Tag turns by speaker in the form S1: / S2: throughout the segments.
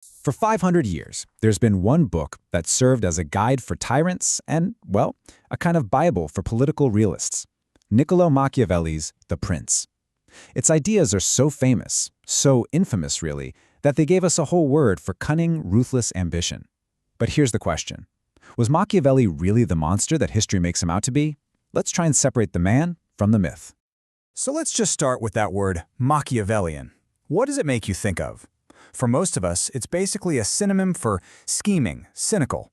S1: For 500 years, there's been one book that served as a guide for tyrants and, well, a kind of Bible for political realists. Niccolò Machiavelli's The Prince. Its ideas are so famous, so infamous really, that they gave us a whole word for cunning, ruthless ambition. But here's the question. Was Machiavelli really the monster that history makes him out to be? Let's try and separate the man from the myth.
S2: So let's just start with that word, Machiavellian. What does it make you think of? For most of us, it's basically a synonym for scheming, cynical,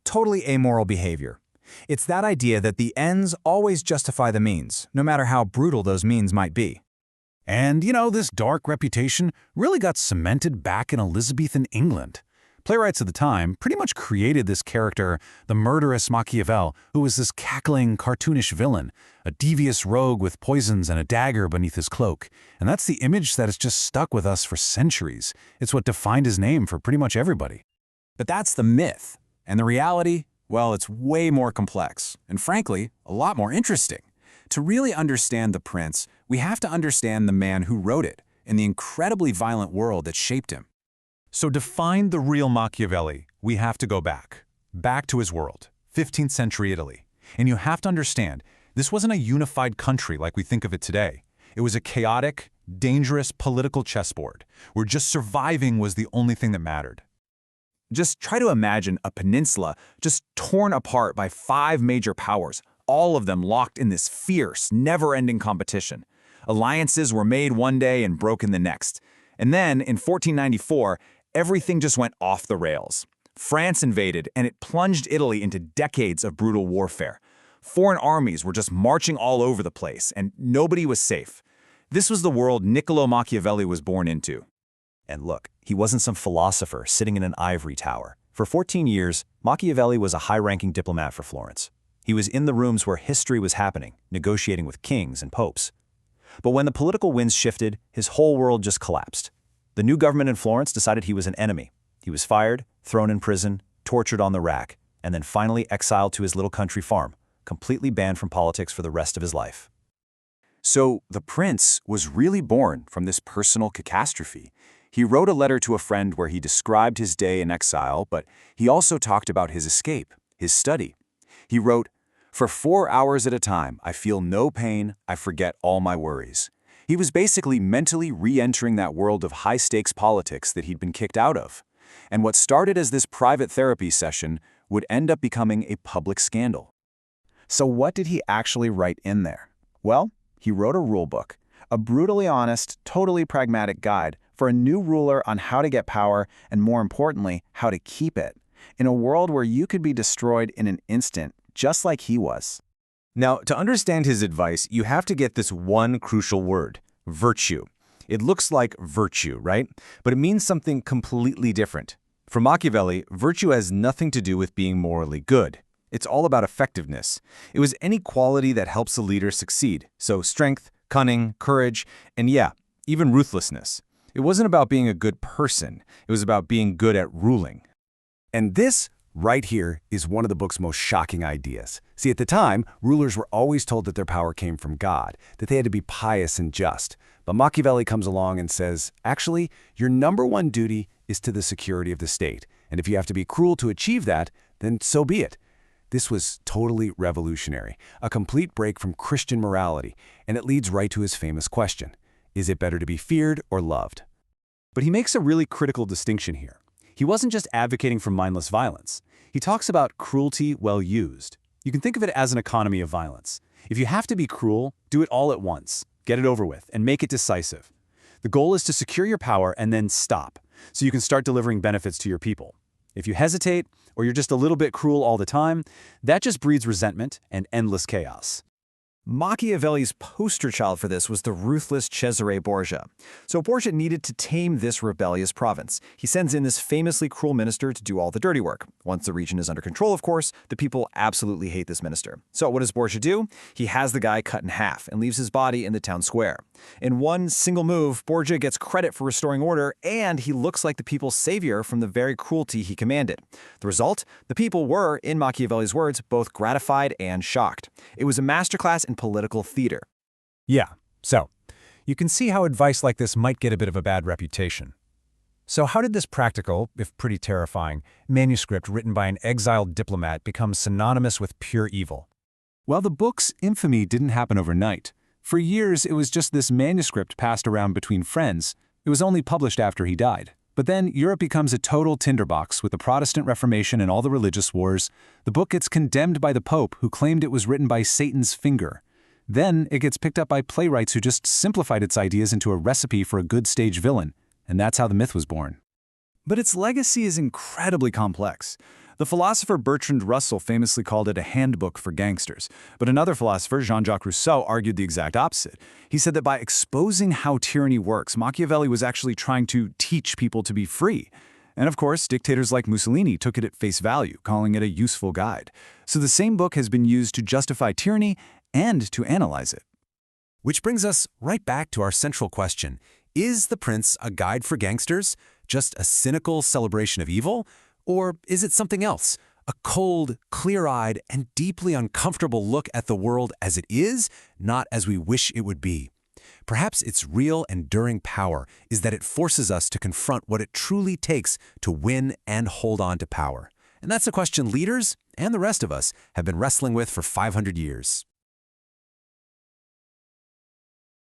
S2: totally amoral behavior. It's that idea that the ends always justify the means, no matter how brutal those means might be.
S3: And, this dark reputation really got cemented back in Elizabethan England. Playwrights of the time pretty much created this character, the murderous Machiavel, who was this cackling, cartoonish villain, a devious rogue with poisons and a dagger beneath his cloak. And that's the image that has just stuck with us for centuries. It's what defined his name for pretty much everybody.
S4: But that's the myth. And the reality, well, it's way more complex, and frankly, a lot more interesting. To really understand The Prince, we have to understand the man who wrote it and the incredibly violent world that shaped him.
S3: So to find the real Machiavelli, we have to go back to his world, 15th century Italy. And you have to understand, this wasn't a unified country like we think of it today. It was a chaotic, dangerous political chessboard, where just surviving was the only thing that mattered.
S4: Just try to imagine a peninsula just torn apart by 5 major powers, all of them locked in this fierce, never-ending competition. Alliances were made one day and broken the next. And then, in 1494, everything just went off the rails. France invaded, and it plunged Italy into decades of brutal warfare. Foreign armies were just marching all over the place, and nobody was safe. This was the world Niccolò Machiavelli was born into.
S5: And look, he wasn't some philosopher sitting in an ivory tower. For 14 years, Machiavelli was a high-ranking diplomat for Florence. He was in the rooms where history was happening, negotiating with kings and popes. But when the political winds shifted, his whole world just collapsed. The new government in Florence decided he was an enemy. He was fired, thrown in prison, tortured on the rack, and then finally exiled to his little country farm, completely banned from politics for the rest of his life.
S4: So the prince was really born from this personal catastrophe. He wrote a letter to a friend where he described his day in exile, but he also talked about his escape, his study. He wrote, "For 4 hours at a time, I feel no pain, I forget all my worries." He was basically mentally re-entering that world of high-stakes politics that he'd been kicked out of. And what started as this private therapy session would end up becoming a public scandal.
S2: So what did he actually write in there? Well, he wrote a rulebook, a brutally honest, totally pragmatic guide for a new ruler on how to get power and, more importantly, how to keep it, in a world where you could be destroyed in an instant, just like he was.
S6: Now, to understand his advice, you have to get this one crucial word, virtue. It looks like virtue, right? But it means something completely different. For Machiavelli, virtue has nothing to do with being morally good. It's all about effectiveness. It was any quality that helps a leader succeed. So strength, cunning, courage, and yeah, even ruthlessness. It wasn't about being a good person. It was about being good at ruling.
S7: And this right here is one of the book's most shocking ideas. See, at the time, rulers were always told that their power came from God, that they had to be pious and just. But Machiavelli comes along and says, actually, your number one duty is to the security of the state. And if you have to be cruel to achieve that, then so be it. This was totally revolutionary, a complete break from Christian morality, and it leads right to his famous question. Is it better to be feared or loved?
S3: But he makes a really critical distinction here. He wasn't just advocating for mindless violence. He talks about cruelty well used. You can think of it as an economy of violence. If you have to be cruel, do it all at once. Get it over with, and make it decisive. The goal is to secure your power and then stop, so you can start delivering benefits to your people. If you hesitate, or you're just a little bit cruel all the time, that just breeds resentment and endless chaos.
S2: Machiavelli's poster child for this was the ruthless Cesare Borgia. So Borgia needed to tame this rebellious province. He sends in this famously cruel minister to do all the dirty work. Once the region is under control, of course, the people absolutely hate this minister. So what does Borgia do? He has the guy cut in half and leaves his body in the town square. In one single move, Borgia gets credit for restoring order, and he looks like the people's savior from the very cruelty he commanded. The result? The people were, in Machiavelli's words, both gratified and shocked. It was a masterclass in political theater.
S1: Yeah, so you can see how advice like this might get a bit of a bad reputation. So how did this practical, if pretty terrifying, manuscript written by an exiled diplomat become synonymous with pure evil?
S3: Well, the book's infamy didn't happen overnight. For years, it was just this manuscript passed around between friends. It was only published after he died. But then Europe becomes a total tinderbox with the Protestant Reformation and all the religious wars. The book gets condemned by the Pope, who claimed it was written by Satan's finger. Then it gets picked up by playwrights who just simplified its ideas into a recipe for a good stage villain. And that's how the myth was born.
S2: But its legacy is incredibly complex. The philosopher Bertrand Russell famously called it a handbook for gangsters. But another philosopher, Jean-Jacques Rousseau, argued the exact opposite. He said that by exposing how tyranny works, Machiavelli was actually trying to teach people to be free. And of course, dictators like Mussolini took it at face value, calling it a useful guide. So the same book has been used to justify tyranny and to analyze it.
S1: Which brings us right back to our central question. Is The Prince a guide for gangsters? Just a cynical celebration of evil? Or is it something else? A cold, clear-eyed, and deeply uncomfortable look at the world as it is, not as we wish it would be. Perhaps its real, enduring power is that it forces us to confront what it truly takes to win and hold on to power. And that's a question leaders, and the rest of us, have been wrestling with for 500 years.